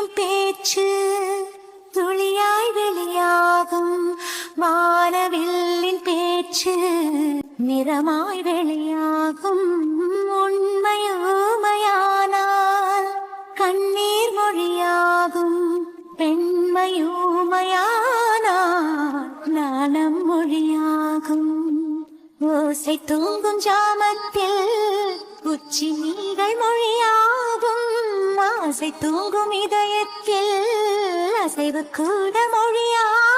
துளியும் பேச்சு துளியாய் வெளியாகும் வானவில்லின் பேச்சு நிறமாய் வெளியாகும் உண்மையூமையானால் கண்ணீர் மொழியாகும் பெண்மையூமையானால் நாணம் மொழியாகும் ஓசை தூங்கும் ஜாமத்தில் உச்சி நீங்கள் மொழியாகும் ஆசை தூங்கும் இதயத்தில் அசைவு கூட மொழியாகும்